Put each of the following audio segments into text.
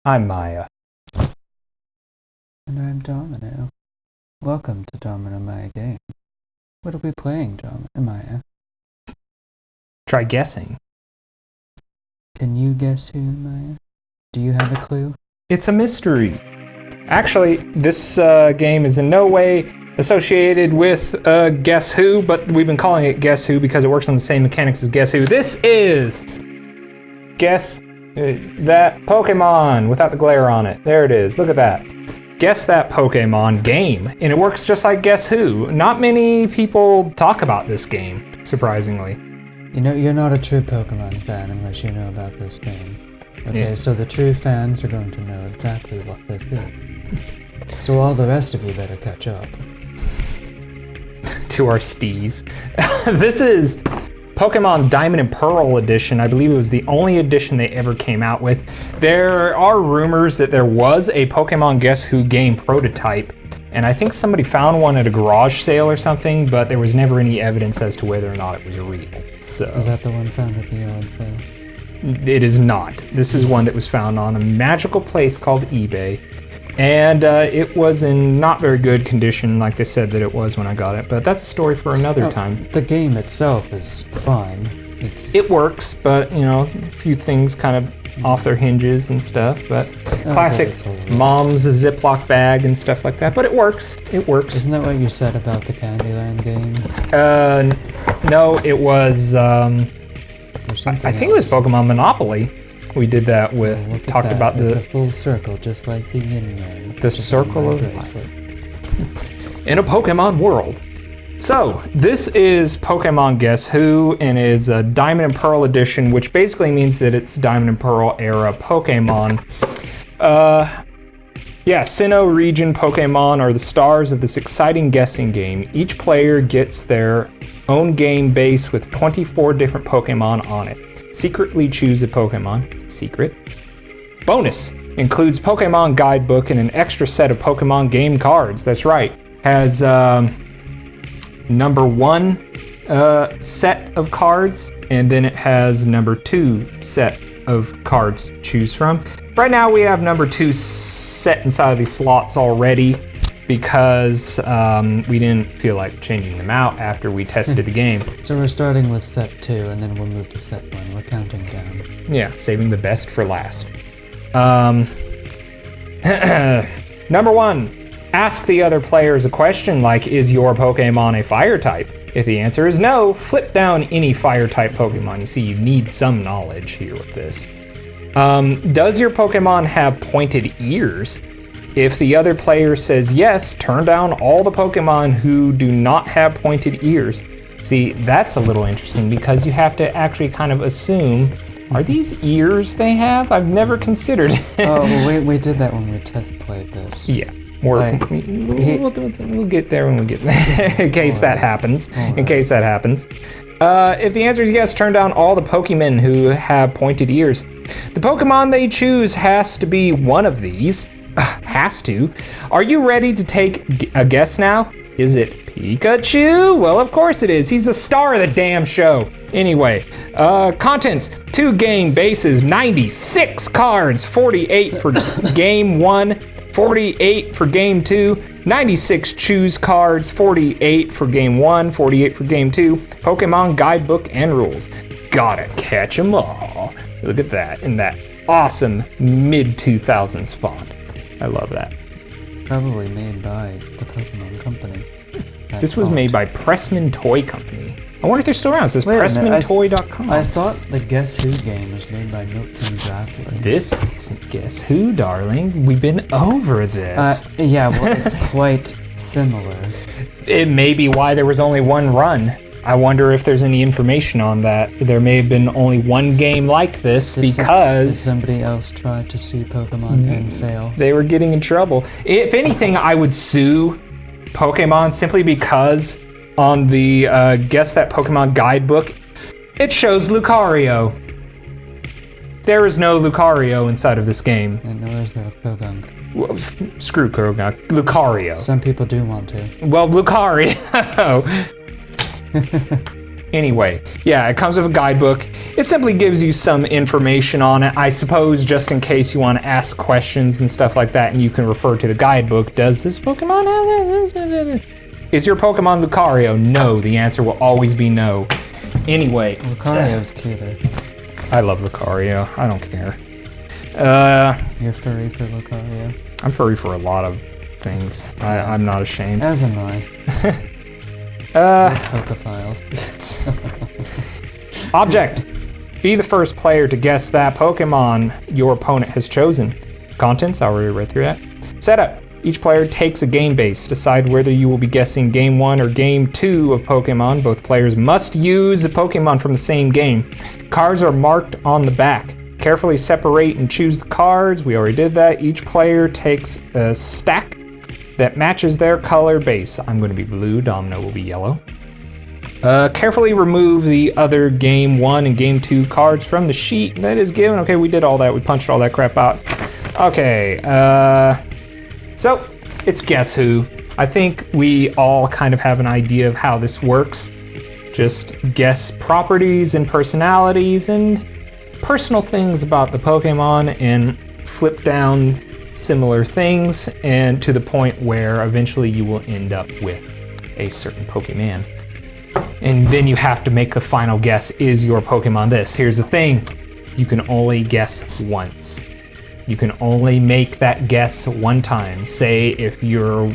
I'm Miah. And I'm Domino. Welcome to Domino Miah game. What are we playing, Miah? Try guessing. Can you guess who, Miah? Do you have a clue? It's a mystery. Actually, this game is in no way associated with Guess Who, but we've been calling it Guess Who because it works on the same mechanics as Guess Who. This is Guess That Pokemon without the glare on it. There it is. Look at that. Guess That Pokemon game. And it works just like Guess Who. Not many people talk about this game, surprisingly. You know, you're not a true Pokemon fan unless you know about this game. Okay, Yeah. So the true fans are going to know exactly what this is. So all the rest of you better catch up. To our steez. This is Pokemon Diamond and Pearl edition. I believe it was the only edition they ever came out with. There are rumors that there was a Pokemon Guess Who game prototype, and I think somebody found one at a garage sale or something, but there was never any evidence as to whether or not it was real. So Is that the one found at the yard sale? it is not. This is one that was found on a magical place called eBay. And it was in not very good condition, like they said that it was when I got it. But that's a story for another time. The game itself is fun. It works, but, you know, a few things kind of off their hinges and stuff. But classic mom's Ziploc bag and stuff like that. But it works. It works. Isn't that what you said about the Candyland game? No, it was... Or something I think it was Pokemon Monopoly. We did that with. Talked about it's the a full circle, just like the yin yang. the circle of life in a Pokemon world. So this is Pokemon Guess Who, and is a Diamond and Pearl edition, which basically means that it's Diamond and Pearl era Pokemon. Sinnoh region Pokemon are the stars of this exciting guessing game. Each player gets their own game base with 24 different Pokemon on it. Secretly choose a Pokemon. It's a secret. Bonus includes Pokemon guidebook and an extra set of Pokemon game cards. That's right. Has number 1 set of cards, and then it has number 2 set of cards to choose from. Right now we have number 2 set inside of these slots already because we didn't feel like changing them out after we tested the game. So we're starting with set 2, and then we'll move to set 1. We're counting down. Yeah, saving the best for last. Number 1, ask the other players a question like, is your Pokemon a fire type? If the answer is no, flip down any fire type Pokemon. You see, you need some knowledge here with this. Does your Pokemon have pointed ears? If the other player says yes, turn down all the Pokemon who do not have pointed ears. See, that's a little interesting because you have to actually kind of assume, are these ears they have? I've never considered it. Oh, well, we did that when we test played this. Yeah. We'll get there when we get there, in case that happens. In case that happens. If the answer is yes, turn down all the Pokemon who have pointed ears. The Pokemon they choose has to be one of these. Has to. Are you ready to take a guess now? Is it Pikachu? Well, of course it is. He's the star of the damn show. Anyway, contents: 2 game bases, 96 cards, 48 for game 1, 48 for game 2, 96 choose cards, 48 for game 1, 48 for game 2, Pokemon guidebook and rules. Gotta catch 'em all. Look at that in that awesome mid-2000s font. I love that. Probably made by the Pokemon Company. This was made by Pressman Toy Company. I wonder if they're still around. It says PressmanToy.com. I thought the Guess Who game was made by Milton Bradley. This isn't Guess Who, darling. We've been over this. Yeah, well, it's quite similar. It may be why there was only one run. I wonder if there's any information on that. There may have been only one game like this Did somebody else try to sue Pokemon and fail? They were getting in trouble. If anything, I would sue Pokemon simply because on the Guess That Pokemon guidebook, it shows Lucario. There is no Lucario inside of this game. And nor is there a Croagunk. Well, screw Croagunk. Lucario. Some people do want to. Well, Lucario. Anyway, yeah, it comes with a guidebook. It simply gives you some information on it, I suppose, just in case you want to ask questions and stuff like that, and you can refer to the guidebook. Does this Pokemon have this? Is your Pokemon Lucario? No, the answer will always be no. Anyway. Lucario's cuter. I love Lucario. I don't care. You're furry for Lucario? I'm furry for a lot of things. I'm not ashamed. As am I. Pokophiles. Object. Be the first player to guess that Pokemon your opponent has chosen. Contents, I already read through that. Setup. Each player takes a game base. Decide whether you will be guessing Game 1 or Game 2 of Pokemon. Both players must use a Pokemon from the same game. Cards are marked on the back. Carefully separate and choose the cards. We already did that. Each player takes a stack that matches their color base. I'm going to be blue. Domino will be yellow. Carefully remove the other Game 1 and Game 2 cards from the sheet that is given. Okay, we did all that. We punched all that crap out. Okay, so it's Guess Who. I think we all kind of have an idea of how this works. Just guess properties and personalities and personal things about the Pokemon and flip down similar things, and to the point where eventually you will end up with a certain Pokemon. And then you have to make the final guess, is your Pokemon this? Here's the thing, you can only guess once. You can only make that guess one time. Say if you're,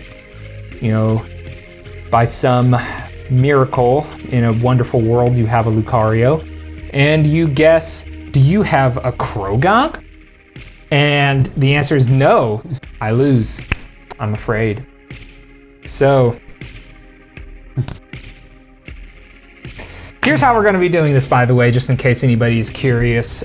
by some miracle in a wonderful world, you have a Lucario, and you guess, do you have a Croagunk? And the answer is no. I lose, I'm afraid. So, here's how we're going to be doing this, by the way, just in case anybody's curious.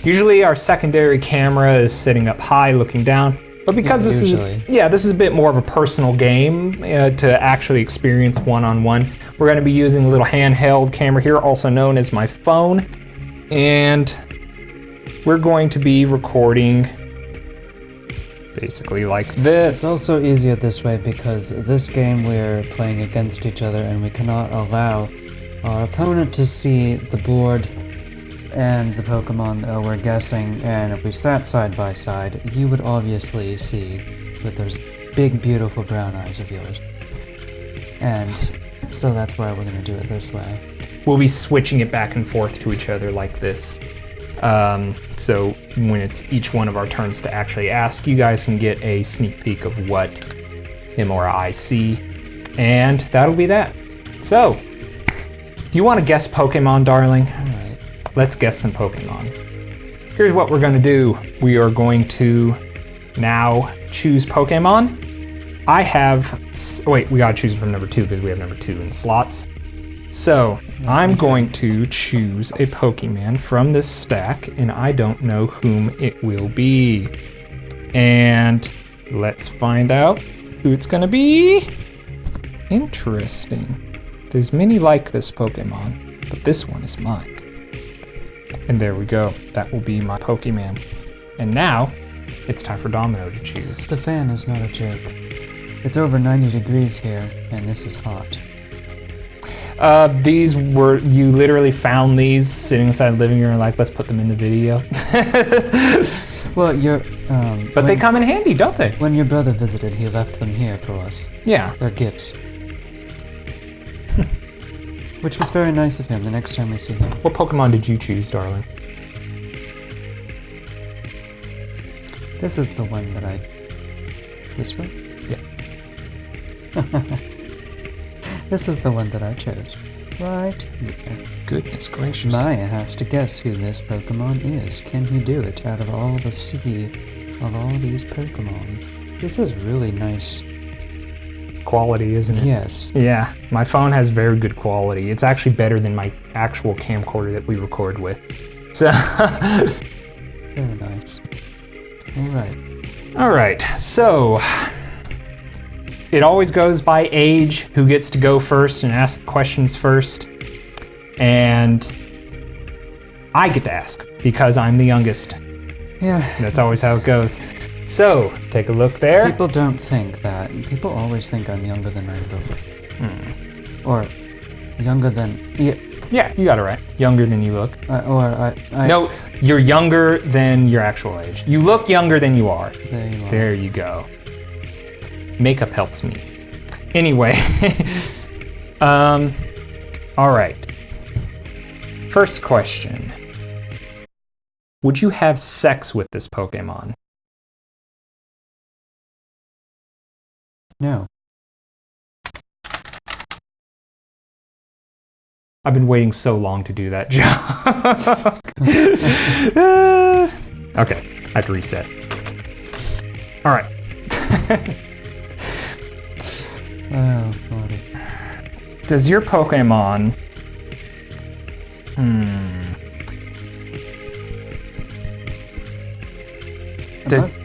Usually our secondary camera is sitting up high looking down, but because this is a bit more of a personal game to actually experience one-on-one, we're going to be using a little handheld camera here, also known as my phone, and we're going to be recording basically like this. It's also easier this way because this game we're playing against each other and we cannot allow our opponent to see the board and the Pokemon that we're guessing, and if we sat side by side, you would obviously see with those big beautiful brown eyes of yours. And so that's why we're going to do it this way. We'll be switching it back and forth to each other like this. So when it's each one of our turns to actually ask, you guys can get a sneak peek of what him or I see, and that'll be that. So, you want to guess Pokemon, darling? All right. Let's guess some Pokemon. Here's what we're going to do. We are going to now choose Pokemon. I have, wait, we got to choose from number 2 because we have number 2 in slots. So, I'm going to choose a Pokemon from this stack, and I don't know whom it will be. And let's find out who it's going to be. Interesting. There's many like this Pokemon, but this one is mine. And there we go. That will be my Pokemon. And now, it's time for Domino to choose. The fan is not a joke. It's over 90 degrees here, and this is hot. These were, you literally found these sitting inside the living room and like, let's put them in the video. Well, but they come in handy, don't they? When your brother visited, he left them here for us. Yeah. They're gifts. Which was very nice of him the next time we see him. What Pokemon did you choose, darling? This is the one that this one? Yeah. This is the one that I chose. Right here. Goodness gracious. Miah has to guess who this Pokemon is. Can he do it out of all the sea of all these Pokemon? This is really nice quality, isn't it? Yes. Yeah, my phone has very good quality. It's actually better than my actual camcorder that we record with. So very nice. All right, so it always goes by age, who gets to go first and ask the questions first. And I get to ask because I'm the youngest. Yeah. That's always how it goes. So, take a look there. People don't think that. People always think I'm younger than my brother. Or younger than... Yeah, Yeah, you got it right. Younger than you look. No, you're younger than your actual age. You look younger than you are. There you are. There you go. Makeup helps me. Anyway. All right. First question. Would you have sex with this Pokemon? No. I've been waiting so long to do that joke. Okay, I have to reset. All right. Oh, buddy. Does your Pokemon...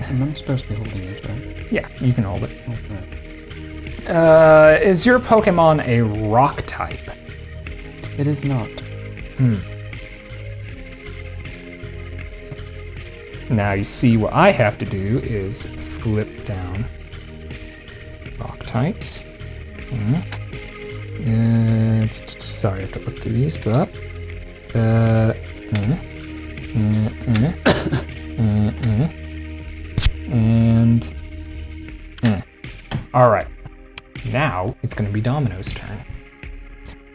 I'm supposed to be holding this, right? Yeah, you can hold it. Okay. Is your Pokemon a rock type? It is not. Now you see what I have to do is flip down rock types. Sorry, I have to look through these, but and all right. Now it's going to be Domino's turn.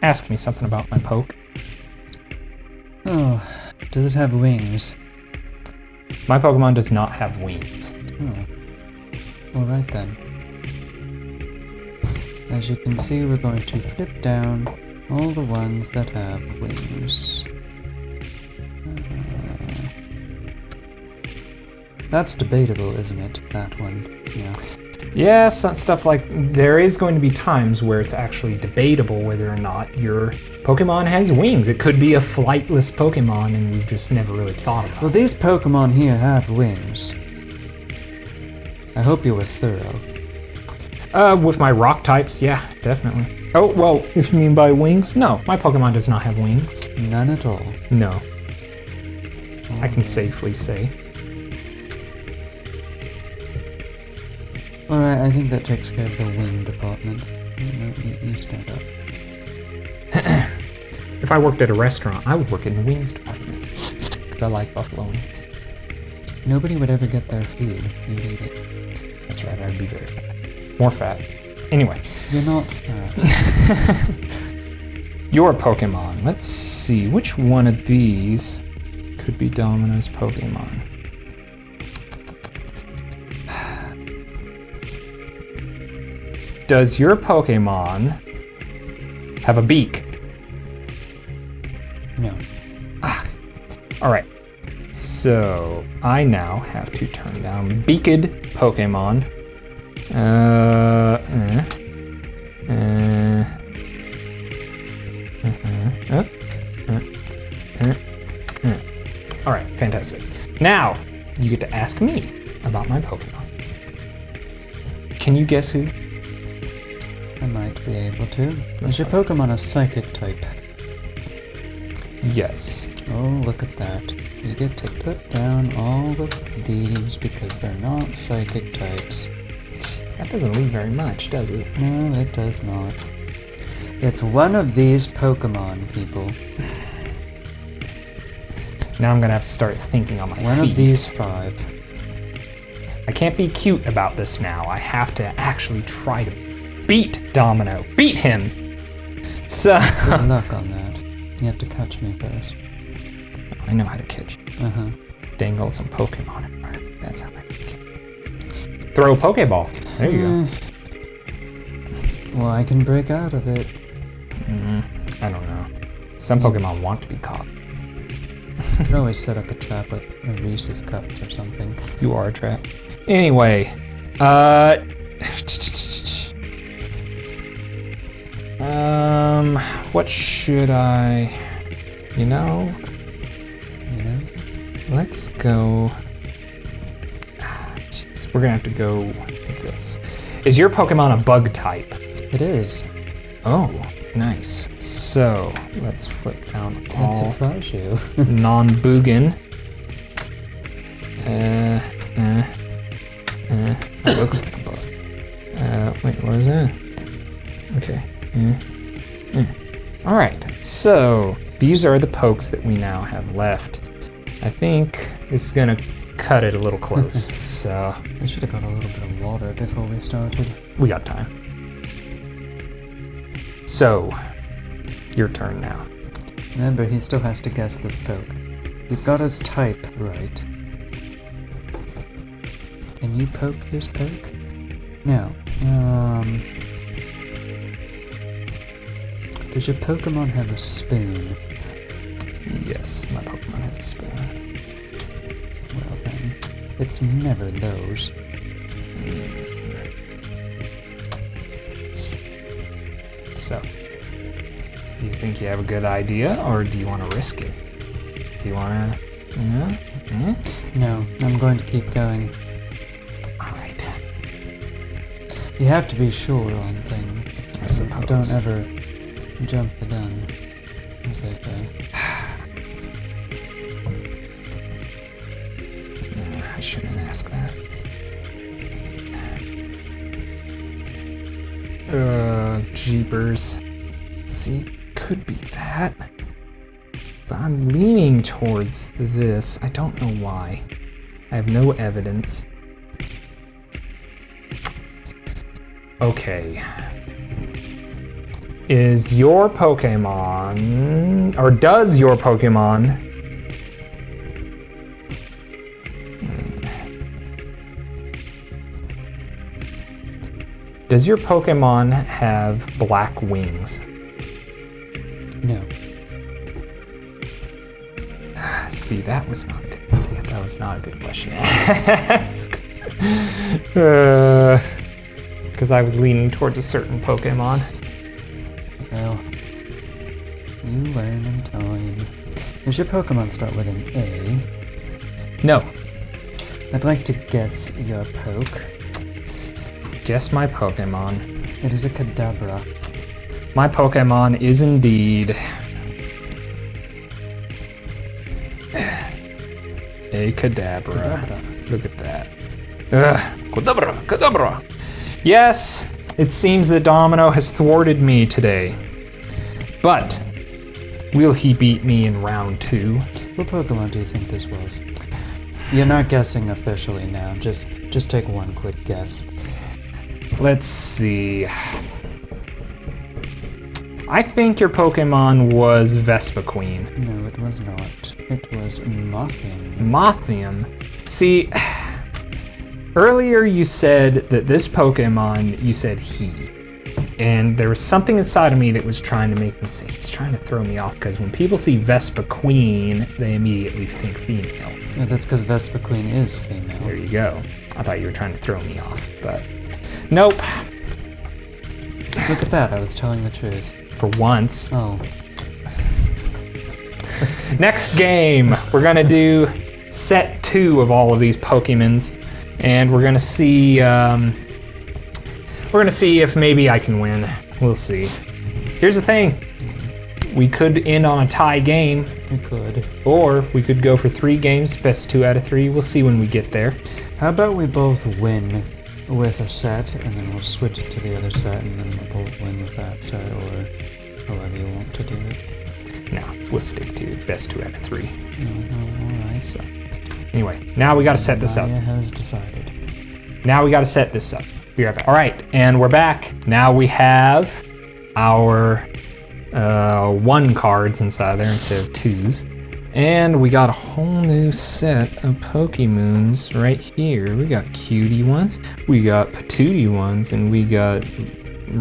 Ask me something about my poke. Oh, does it have wings? My Pokemon does not have wings. Oh. Alright then. As you can see, we're going to flip down all the ones that have wings. That's debatable, isn't it? That one. Yeah. Yes, stuff like there is going to be times where it's actually debatable whether or not your Pokemon has wings. It could be a flightless Pokemon and we've just never really thought about Well, it. these Pokemon here have wings. I hope you were thorough. With my rock types, yeah, definitely. Oh, well, if you mean by wings, no, my Pokemon does not have wings. None at all. No. I can safely say. Alright, I think that takes care of the wing department. You stand up. If I worked at a restaurant, I would work in the wings department. Because I like buffalo wings. Nobody would ever get their food. You'd eat it. That's right, I'd be very fat. More fat. Anyway. You're not fat. Your Pokemon. Let's see, which one of these could be Domino's Pokemon? Does your Pokemon have a beak? No. Ah. All right. So I now have to turn down beaked Pokemon. All right, fantastic. Now you get to ask me about my Pokemon. Can you guess who? I might be able to. Is your Pokemon a psychic type? Yes. Oh, look at that. You get to put down all of these because they're not psychic types. That doesn't leave very much, does it? No, it does not. It's one of these Pokemon, people. Now I'm gonna have to start thinking on my feet. One of these 5. I can't be cute about this now. I have to actually try to beat Domino. Beat him! So... Good luck on that. You have to catch me first. I know how to catch you. Uh-huh. Dangle some Pokemon in front of me. That's how I catch you. Throw a Pokeball. There you go. Well, I can break out of it. I don't know. Some Pokemon want to be caught. You could always set up a trap with a Reese's Cups or something. You are a trap. Anyway, what should I, you know, let's go, jeez, we're gonna have to go with this. Is your Pokemon a bug type? It is. Oh, nice. So, let's flip down Did that all surprise you? non-Boogan. That looks like a bug. Wait, what is that? Okay. All right. So, these are the pokes that we now have left. I think this is gonna cut it a little close, so... I should have got a little bit of water before we started. We got time. So, your turn now. Remember, he still has to guess this poke. He's got his type right. Can you poke this poke? No. Does your Pokemon have a spoon? Yes, my Pokemon has a spoon. Well then, it's never those. So, do you think you have a good idea, or do you want to risk it? Do you want to, No, I'm going to keep going. Alright. You have to be sure on things. I suppose. Don't ever jump the gun, as they say. I shouldn't ask that. Jeepers. See, could be that. But I'm leaning towards this. I don't know why. I have no evidence. Okay. Is your Pokemon, or does your Pokemon have black wings? No. See, that was not a good idea. That was not a good question to ask. Because I was leaning towards a certain Pokemon. Well, you learn in time. Does your Pokemon start with an A? No. I'd like to guess your poke. Guess my Pokemon. It is a Kadabra. My Pokemon is indeed a Kadabra. Look at that. Kadabra, Kadabra. Yes, it seems that Domino has thwarted me today. But will he beat me in round 2? What Pokemon do you think this was? You're not guessing officially now. Just take one quick guess. Let's see. I think your Pokemon was Vespiquen. No, it was not. It was Mothium. Mothium? See, earlier you said that this Pokemon, you said he. And there was something inside of me that was trying to make me say, he's trying to throw me off, because when people see Vespiquen, they immediately think female. Yeah, that's because Vespiquen is female. There you go. I thought you were trying to throw me off, but nope. Look at that, I was telling the truth. For once. Oh. Next game, we're gonna do set 2 of all of these Pokemons, and we're gonna see if maybe I can win. We'll see. Here's the thing. We could end on a tie game. We could. Or we could go for 3 games, best 2 out of 3. We'll see when we get there. How about we both win with a set, and then we'll switch it to the other set, and then we'll both win with that set, or however you want to do it. No, we'll stick to best 2 out of 3. Alright. So, anyway, now we gotta set this up. Miah has decided. Now we gotta set this up. Be right back. All right, and we're back. Now we have our 1 cards inside there instead of 2s. And we got a whole new set of Pokemoons right here. We got cutie ones, we got patootie ones, and we got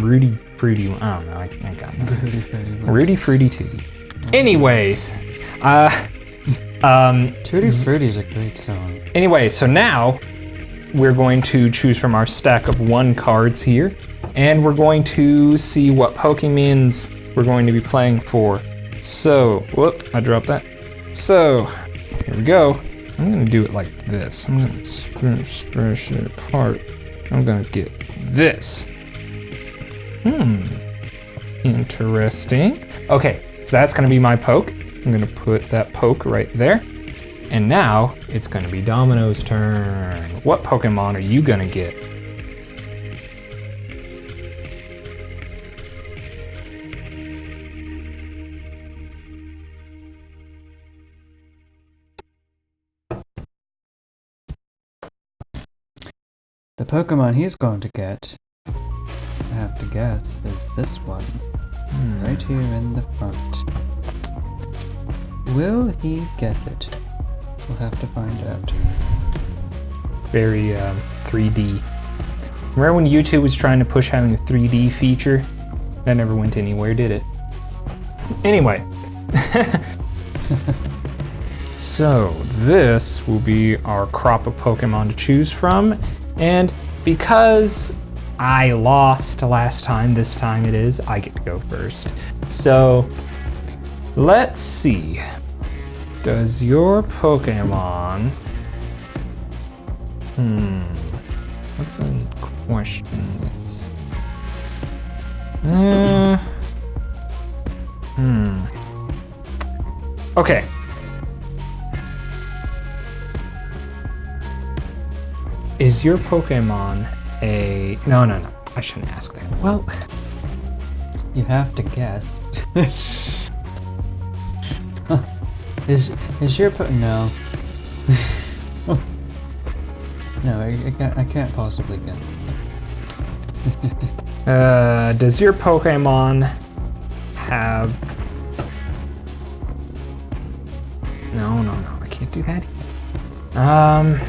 Rudy Fruity one. I don't know, I got nothing. Rudy Fruity Tootie. Anyways, Tutti Frutti is a great song. Anyway, so now we're going to choose from our stack of 1 cards here, and we're going to see what Pokemons we're going to be playing for. So, whoop, I dropped that. So, here we go. I'm gonna do it like this. I'm gonna stretch it apart. I'm gonna get this. Interesting. Okay, so that's gonna be my poke. I'm gonna put that poke right there. And now it's gonna be Domino's turn. What Pokemon are you gonna get? The Pokemon he's going to get, I have to guess, is this one. Right here in the front. Will he guess it? We'll have to find out. Very 3D. Remember when YouTube was trying to push having a 3D feature? That never went anywhere, did it? Anyway. So this will be our crop of Pokemon to choose from. And because I lost last time, this time it is, I get to go first. So let's see. Does your Pokemon... What's the question? It's... Okay. Is your Pokemon a... No. I shouldn't ask that. Well... You have to guess. Is your No. No, I can't possibly get it. Does your Pokemon have... No, I can't do that yet.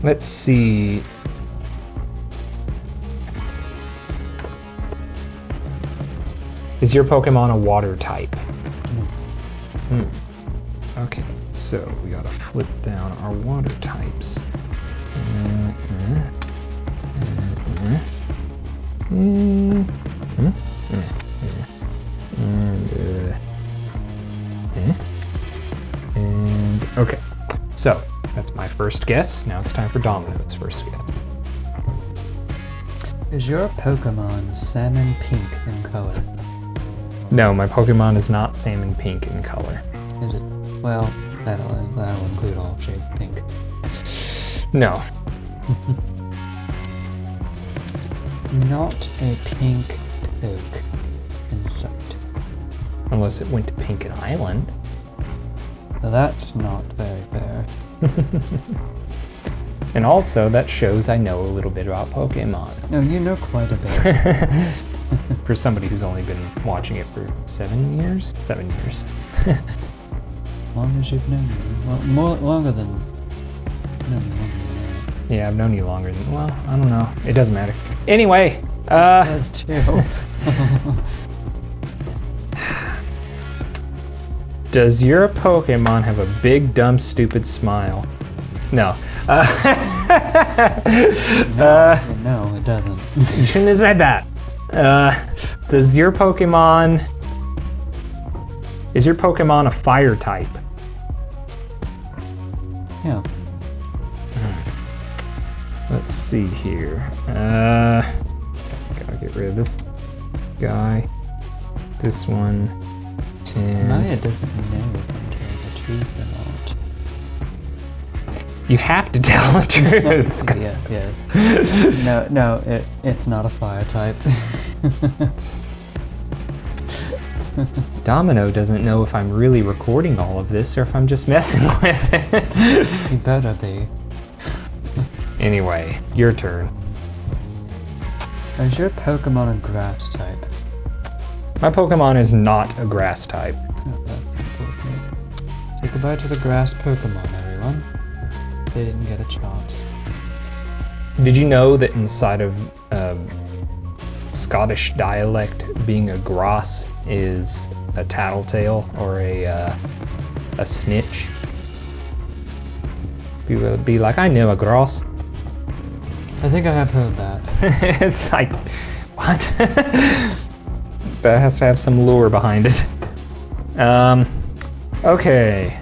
Let's see. Is your Pokemon a water type? Okay, so we gotta flip down our water types. And okay, so that's my first guess. Now it's time for Domino's first guess. Is your Pokemon salmon pink in color? No, my Pokemon is not salmon pink in color. Is it? Well, that'll include all shades pink. No. Not a pink poke in sight. Unless it went to Pinkin Island. Well, that's not very fair. And also, that shows I know a little bit about Pokemon. No, you know quite a bit. For somebody who's only been watching it for 7 years? 7 years. Long as you've known me. Well, longer than... No, longer than Yeah, I've known you longer than... Well, I don't know. It doesn't matter. Anyway, It does too. Does your Pokemon have a big, dumb, stupid smile? No. No, it doesn't. You shouldn't have said that. Does your Pokemon... Is your Pokemon a fire type? Yeah. Let's see here. Gotta get rid of this guy. This one. And... Miah doesn't know if I'm telling the truth or not. You have to tell the truth. Yeah, yes. No, it's not a fire type. Domino doesn't know if I'm really recording all of this or if I'm just messing with it. You better be. Anyway, your turn. Is your Pokemon a grass type? My Pokemon is not a grass type. Oh, that's unfortunate. Say goodbye to the grass Pokemon, everyone. They didn't get a chance. Did you know that inside of Scottish dialect, being a gross is a tattletale or a snitch? Be like, I know a gross. I think I have heard that. It's like, what? That has to have some lure behind it. Okay.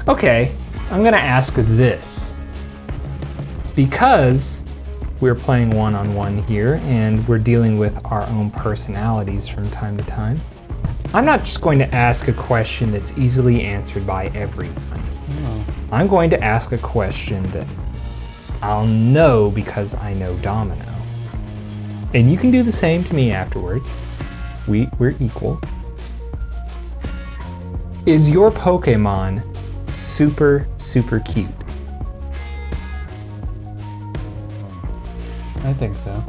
Okay, I'm gonna ask this. Because we're playing one-on-one here and we're dealing with our own personalities from time to time, I'm not just going to ask a question that's easily answered by everyone. Oh. I'm going to ask a question that I'll know because I know Domino. And you can do the same to me afterwards. We're equal. Is your Pokemon super, super cute? I think so.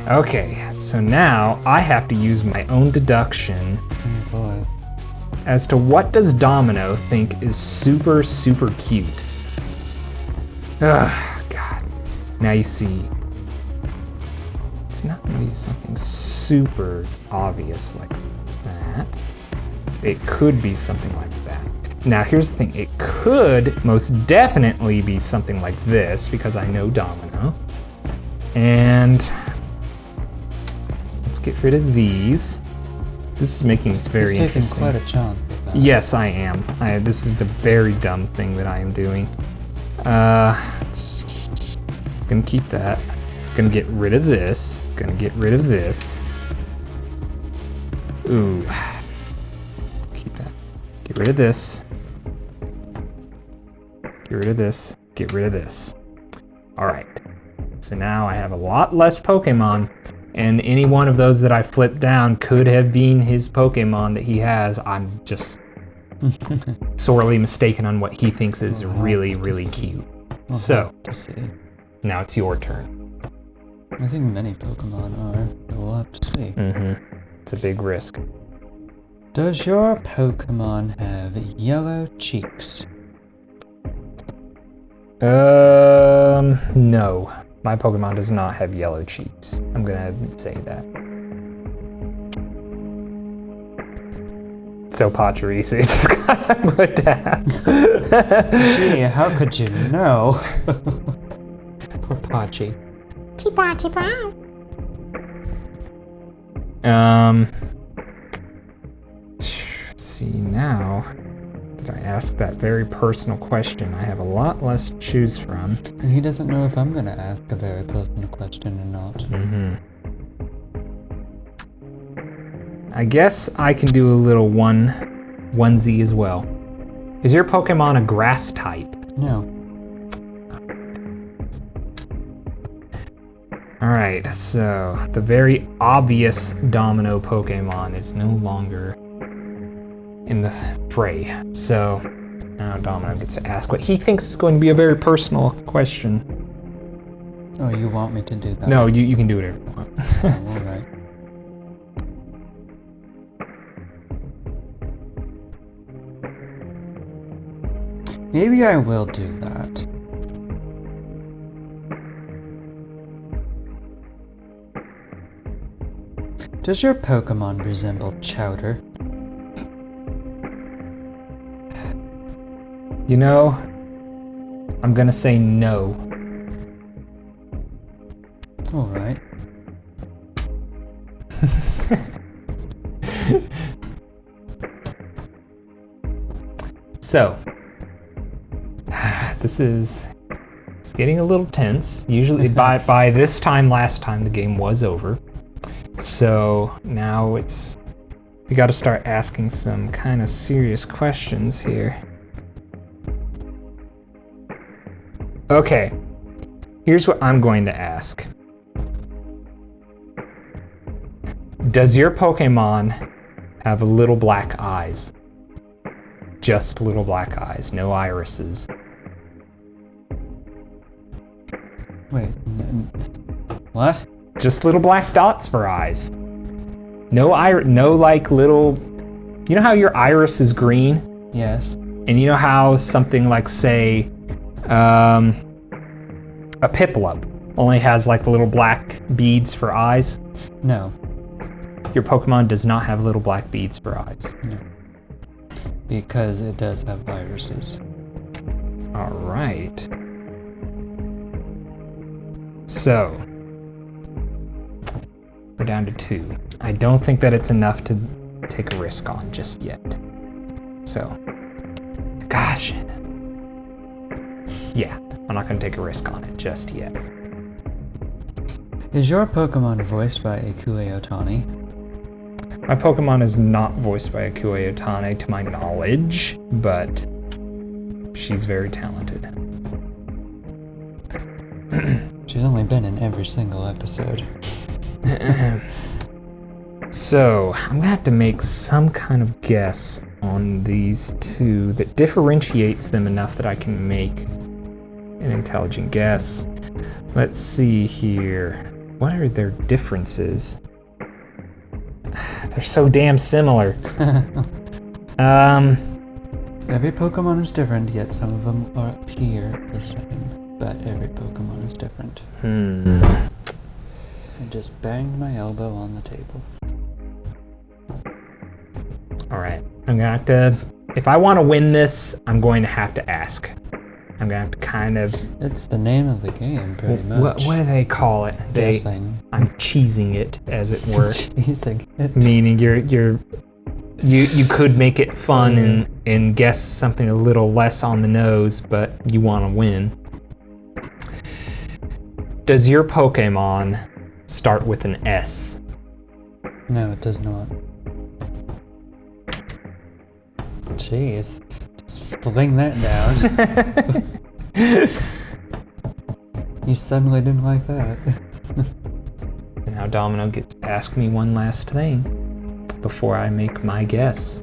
Okay, so now I have to use my own deduction Oh boy. as to what does Domino think is super, super cute. Ugh, God. Now you see, it's not gonna be something super obvious like that. It could be something like that. Now here's the thing, it could most definitely be something like this because I know Domino. And let's get rid of these. This is making this very He's taking interesting. quite a chunk with that. Yes, I am. This is the very dumb thing that I am doing. Gonna keep that. Gonna get rid of this. Gonna get rid of this. Ooh. Keep that. Get rid of this. Get rid of this. Get rid of this. Alright. So now I have a lot less Pokemon, and any one of those that I flipped down could have been his Pokemon that he has. I'm just sorely mistaken on what he thinks is really, really cute. So, to see. now it's your turn. I think many Pokemon are, but we'll have to see. It's a big risk. Does your Pokemon have yellow cheeks? No. My Pokemon does not have yellow cheeks. I'm gonna say that. So Pachirisu just got put down. Gee, how could you know? Poor Pachi. Let's see now. Did I ask that very personal question? I have a lot less to choose from. And he doesn't know if I'm gonna ask a very personal question or not. I guess I can do a little onesie as well. Is your Pokemon a grass type? No. Alright, so the very obvious Domino Pokemon is no longer in the fray. So now Domino gets to ask what he thinks is going to be a very personal question. Oh, you want me to do that? No, you can do whatever you want. Oh, alright. Maybe I will do that. Does your Pokemon resemble Chowder? You know, I'm gonna say no. Alright. So, it's getting a little tense. Usually by this time last time the game was over. So now we gotta start asking some kind of serious questions here. Okay, here's what I'm going to ask. Does your Pokemon have little black eyes? Just little black eyes, no irises. Wait, what? Just little black dots for eyes. No like little, you know how your iris is green? Yes. And you know how something like, say, a Piplup only has like the little black beads for eyes? No. Your Pokemon does not have little black beads for eyes. No. Because it does have irises. All right. So, we're down to 2. I don't think that it's enough to take a risk on just yet. So, gosh. Yeah, I'm not gonna take a risk on it just yet. Is your Pokemon voiced by Ikue Otani? My Pokemon is not voiced by Ikue Otani to my knowledge, but she's very talented. She's only been in every single episode. So, I'm gonna have to make some kind of guess on these two that differentiates them enough that I can make an intelligent guess. Let's see here. What are their differences? They're so damn similar. Every Pokemon is different, yet some of them appear the same. But every Pokemon is different. I just banged my elbow on the table. Alright, I'm gonna have to, if I want to win this, I'm going to have to ask. I'm gonna have to kind of... It's the name of the game, pretty much. What do they call it? Guessing. I'm cheesing it, as it were. Cheesing it. Meaning you could make it fun and guess something a little less on the nose, but you want to win. Does your Pokemon start with an S? No, it does not. Jeez. Just fling that down. You suddenly didn't like that. Now Domino gets to ask me one last thing before I make my guess.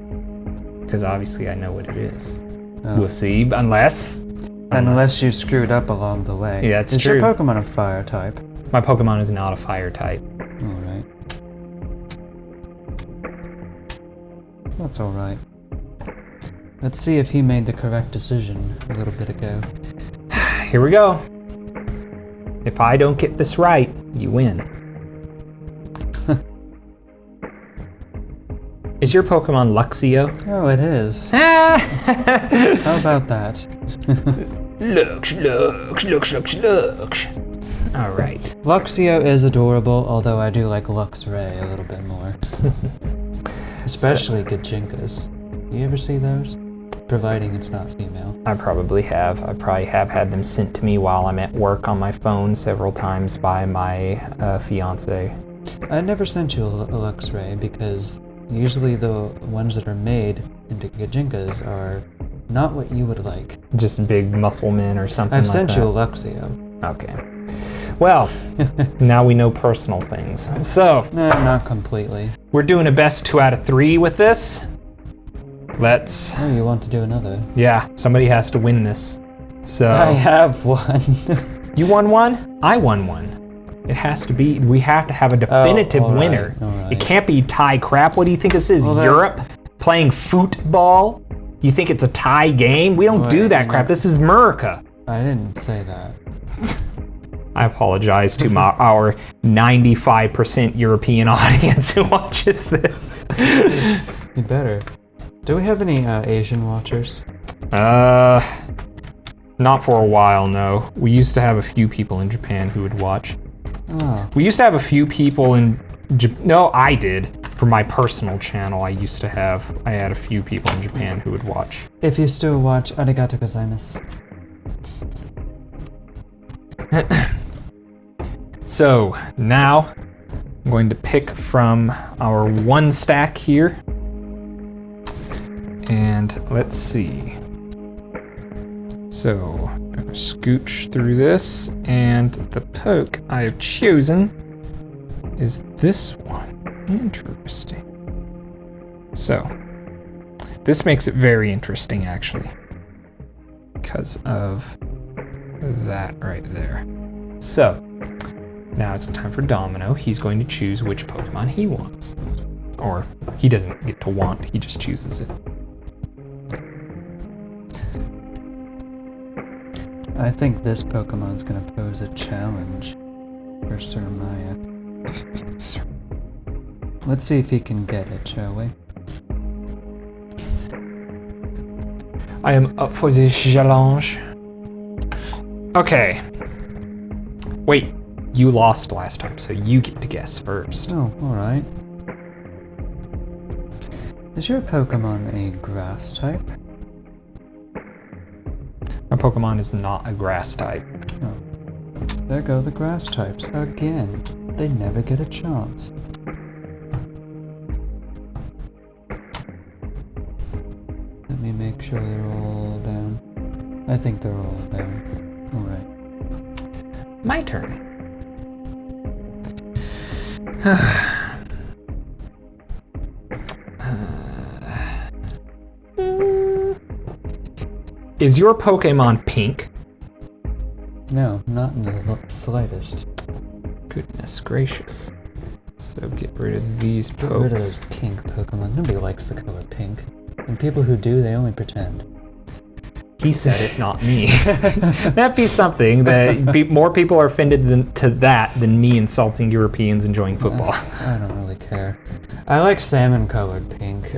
Because obviously I know what it is. Oh. We'll see, unless you screwed up along the way. Yeah, it's Is true. your Pokemon a fire type? My Pokemon is not a fire type. Alright. That's alright. Let's see if he made the correct decision a little bit ago. Here we go. If I don't get this right, you win. Is your Pokemon Luxio? Oh, it is. How How about that? Lux. All right. Luxio is adorable, although I do like Luxray a little bit more. Especially Gajinkas. You ever see those? Providing it's not female. I probably have. I probably have had them sent to me while I'm at work on my phone several times by my fiance. I never sent you a Luxray because usually the ones that are made into Gajinkas are not what you would like. Just big muscle men or something I've like sent that. you a Luxio. Okay. Well, now we know personal things. So, No, not completely. we're doing a best 2 out of 3 with this. Let's... Oh, you want to do another? Yeah, somebody has to win this. So... I have one. You won one? I won one. It has to be... We have to have a definitive all right, winner. all right. It can't be tie crap. What do you think this is? Well, then- Europe? Playing football? You think it's a tie game? We don't do that crap. This is America. I didn't say that. I apologize to our 95% European audience who watches this. You better. Do we have any Asian watchers? Not for a while, no. We used to have a few people in Japan who would watch. Oh. We used to have a few people in no, I did. For my personal channel, I had a few people in Japan who would watch. If you still watch, arigato gozaimasu. So, now, I'm going to pick from our one stack here. And let's see. So, I'm going to scooch through this, and the poke I have chosen is this one. Interesting. So, this makes it very interesting, actually, because of that right there. So, now it's time for Domino. He's going to choose which Pokemon he wants. Or, he doesn't get to want, he just chooses it. I think this Pokemon's gonna pose a challenge for Sir Miah. Let's see if he can get it, shall we? I am up for this challenge. Okay. Wait, you lost last time, so you get to guess first. Oh, alright. Is your Pokemon a grass type? My Pokemon is not a grass type. Oh. There go the grass types again. They never get a chance. Let me make sure they're all down. I think they're all down. Alright. My turn. Is your Pokemon pink? No, not in the slightest. Goodness gracious. So get rid of these Get rid of pokes. those pink Pokemon. Nobody likes the color pink. And people who do, they only pretend. He said it, not me. That'd be something that more people are offended to that than me insulting Europeans enjoying football. I don't really care. I like salmon-colored pink,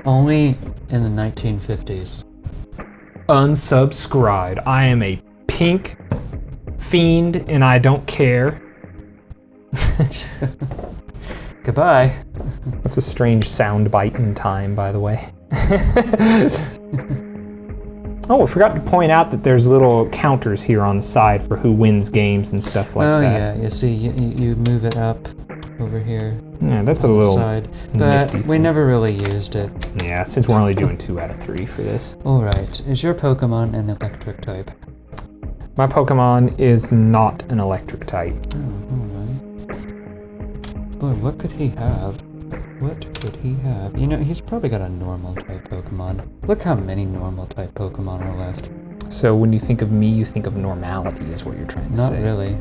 only in the 1950s. Unsubscribed. I am a pink fiend and I don't care. Goodbye. That's a strange sound bite in time, by the way. Oh, I forgot to point out that there's little counters here on the side for who wins games and stuff like that. Oh yeah, you see, you move it up over here. Yeah, that's a on the little side, but nifty we thing. never really used it. Yeah, since we're only doing 2 out of 3 for this. All right, is your Pokemon an electric type? My Pokemon is not an electric type. Oh, all right. Boy, what could he have? What could he have? You know, he's probably got a normal type Pokemon. Look how many normal type Pokemon are left. So when you think of me, you think of normality is what you're trying to Not say. really.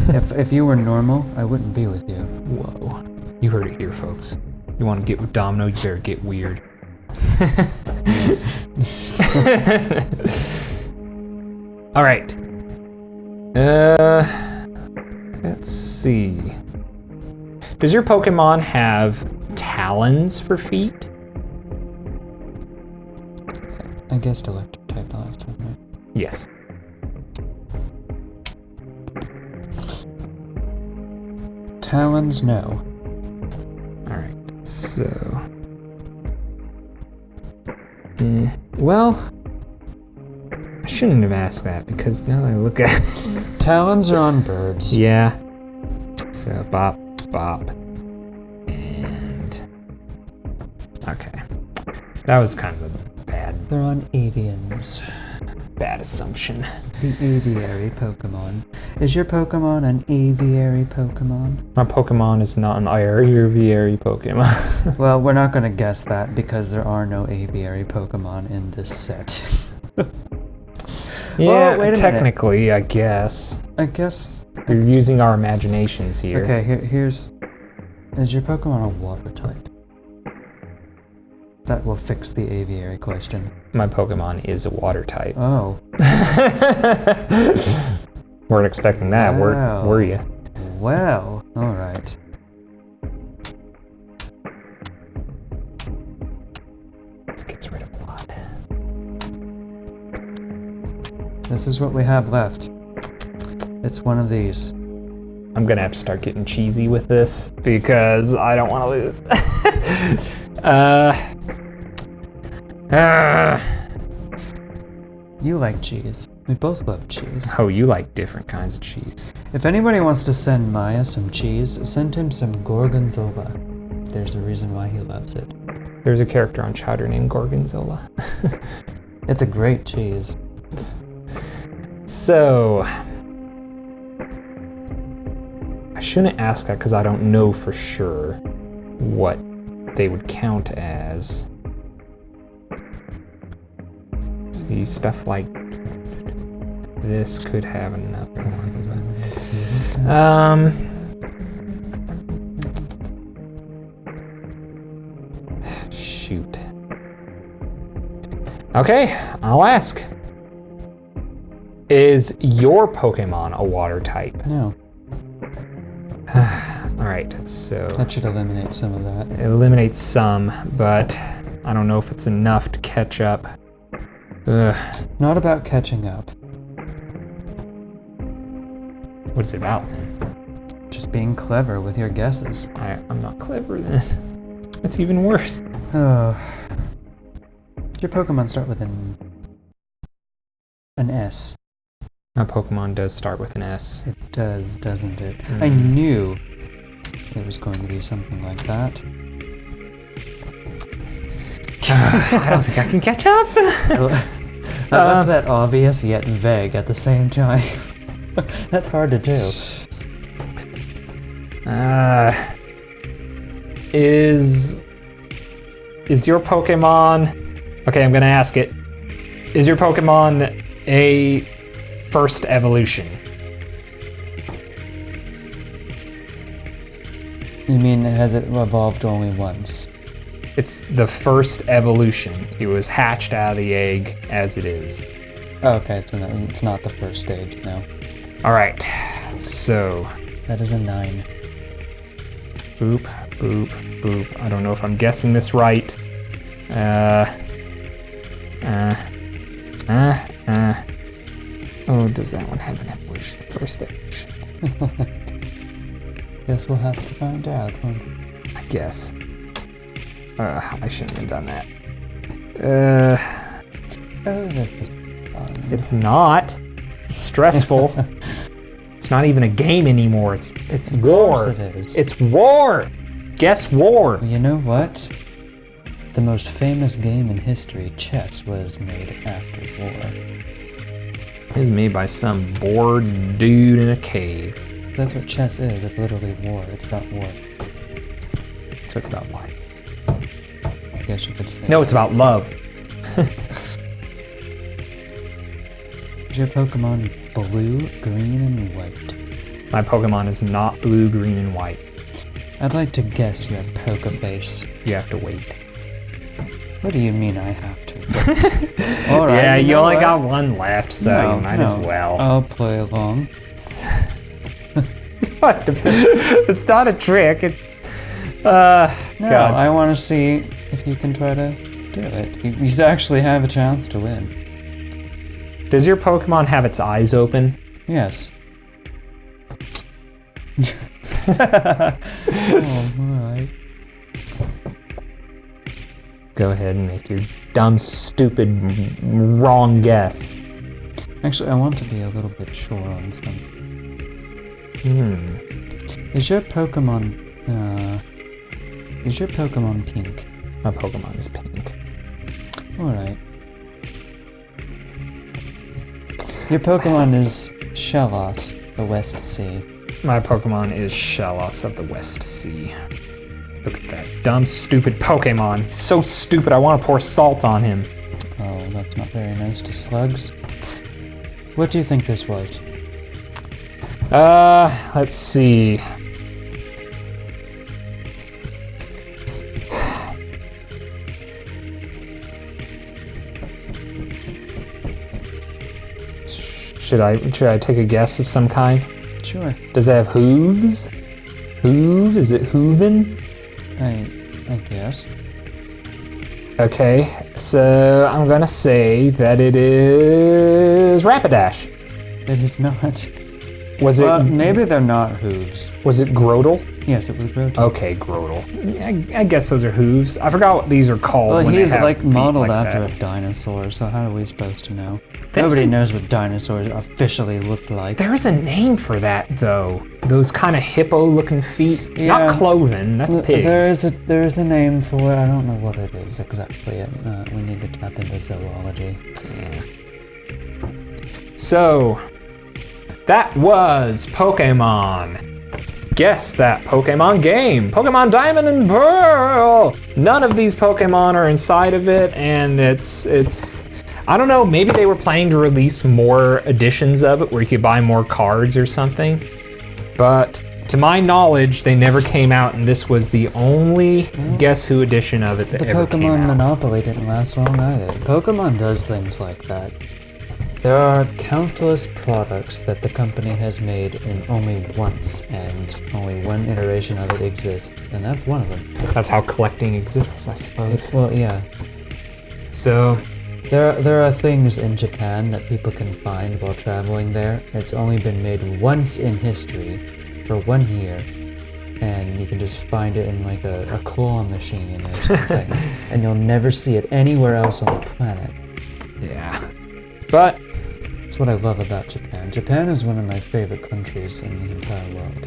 If you were normal, I wouldn't be with you. Whoa. You heard it here, folks. You want to get with Domino, you better get weird. All right. Let's see. Does your Pokemon have talons for feet? I guessed electric type the last time, right? Yes. Talons, no. All right. So. Well, I shouldn't have asked that because now that I look at Talons are on birds. Yeah. So bop, bop, and okay. That was kind of a They're on avians. bad assumption. The aviary Pokemon. Is your Pokemon an aviary Pokemon? My Pokemon is not an aviary Pokemon. Well, we're not going to guess that because there are no aviary Pokemon in this set. Yeah, Oh, wait a technically, I guess. I guess. We're using our imaginations here. Okay, here's. Is your Pokemon a water type? That will fix the aviary question. My Pokemon is a water type. Oh. Weren't expecting that, Wow. were you? Well, alright. This gets rid of blood. This is what we have left. It's one of these. I'm gonna have to start getting cheesy with this because I don't want to lose. You like cheese. We both love cheese. Oh, you like different kinds of cheese. If anybody wants to send Miah some cheese, send him some Gorgonzola. There's a reason why he loves it. There's a character on Chowder named Gorgonzola. It's a great cheese. So, I shouldn't ask that because I don't know for sure what they would count as. See, stuff like this could have another one. But, shoot. Okay, I'll ask. Is your Pokemon a water type? No, Alright, so that should eliminate some of that. it eliminates some, but I don't know if it's enough to catch up. Ugh, Not about catching up, what's it about then? just being clever with your guesses. I'm not clever then. That's even worse. Oh. Does your Pokemon start with an S? My Pokemon does start with an S. It does, doesn't it? Mm. I knew it was going to be something like that. I don't think I can catch up. I love that obvious yet vague at the same time. That's hard to do. Is your Pokemon... Okay, I'm gonna ask it. Is your Pokemon a first evolution? You mean, has it evolved only once? It's the first evolution. It was hatched out of the egg as it is. Okay, so no, it's not the first stage, no. All right, so. That is a 9. Boop, boop, boop. I don't know if I'm guessing this right. Oh, does that one have an evolution? First evolution. Guess we'll have to find out, huh? I guess. I shouldn't have done that. Oh, this is fun. It's not. It's stressful. It's not even a game anymore. It's war. Of course it is. It's war. Guess war. You know what? The most famous game in history, chess, was made after war. It was made by some bored dude in a cave. That's what chess is. It's literally war. It's about war. So it's about what? I guess you could say. No, it's about love. Is your Pokemon blue, green, and white? My Pokemon is not blue, green, and white. I'd like to guess you have Pokeface. You have to wait. What do you mean I have to wait? All right, Yeah, you know only what? got one left, so you might as well. I'll play along. It's not a trick. No, God. I want to see if you can try to do it. You actually have a chance to win. Does your Pokemon have its eyes open? Yes. Alright. Go ahead and make your dumb, stupid, wrong guess. Actually, I want to be a little bit sure on something. Is your Pokemon pink? My Pokemon is pink. Alright. Your Pokemon is Shellos, the West Sea. My Pokemon is Shellos of the West Sea. Look at that dumb, stupid Pokemon. He's so stupid, I want to pour salt on him. Oh, that's not very nice to slugs. What do you think this was? Let's see. Should I take a guess of some kind? Sure. Does it have hooves? Hoove? Is it hooven? I guess. Okay, so I'm gonna say that it is Rapidash. It is not. Was Well, it? maybe they're not hooves. Was it Grotle? Yes, it was Grotle. Okay, Grotle. Yeah, I guess those are hooves. I forgot what these are called. Well, when they he's have like feet modeled like after that. a dinosaur, so how are we supposed to know? They Nobody can- knows what dinosaurs officially looked like. There's a name for that though. Those kind of hippo-looking feet. Yeah. Not cloven. That's pigs. There is a name for it. I don't know what it is exactly. We need to tap into zoology. Yeah. So that was Pokemon. Guess that Pokemon game. Pokemon Diamond and Pearl. None of these Pokemon are inside of it, and it's. I don't know. Maybe they were planning to release more editions of it, where you could buy more cards or something. But to my knowledge, they never came out, and this was the only Guess Who edition of it that The ever came Pokemon out. Monopoly didn't last long either. Pokemon does things like that. There are countless products that the company has made in only once, and only one iteration of it exists, and that's one of them. That's how collecting exists, I suppose. Well, yeah. So. There are things in Japan that people can find while traveling there. It's only been made once in history for 1 year, and you can just find it in like a claw machine or something, and you'll never see it anywhere else on the planet. Yeah. But That's what I love about Japan. Japan is one of my favorite countries in the entire world.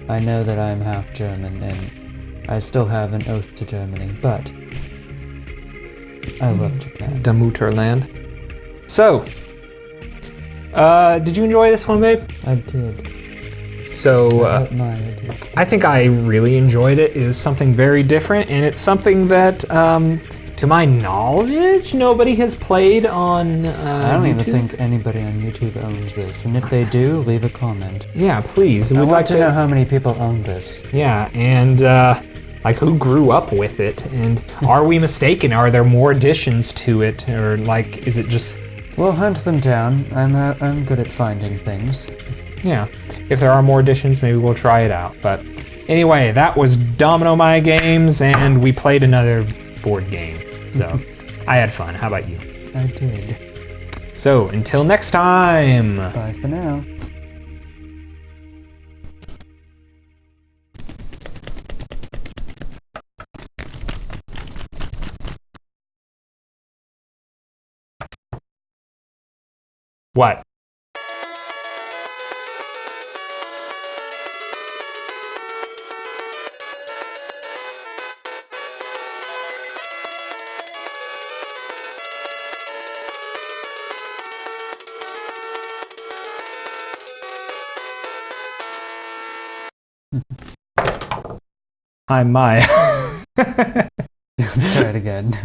I know that I'm half German, and I still have an oath to Germany, but I love Japan. the Mutterland. So, did you enjoy this one, babe? I did. So, Miah did. I think I really enjoyed it. It was something very different, and it's something that To my knowledge, nobody has played on I don't even YouTube. think anybody on YouTube owns this, and if they do, leave a comment. Yeah, please. I We'd want like to know how many people own this. Yeah, and like who grew up with it, and are we mistaken? Are there more additions to it, or like is it just? We'll hunt them down. I'm good at finding things. Yeah, if there are more additions, maybe we'll try it out. But anyway, that was Domino Miah games, and we played another board game. So I had fun. How about you? I did. So until next time. Bye for now. What? I'm Miah. Let's try it again.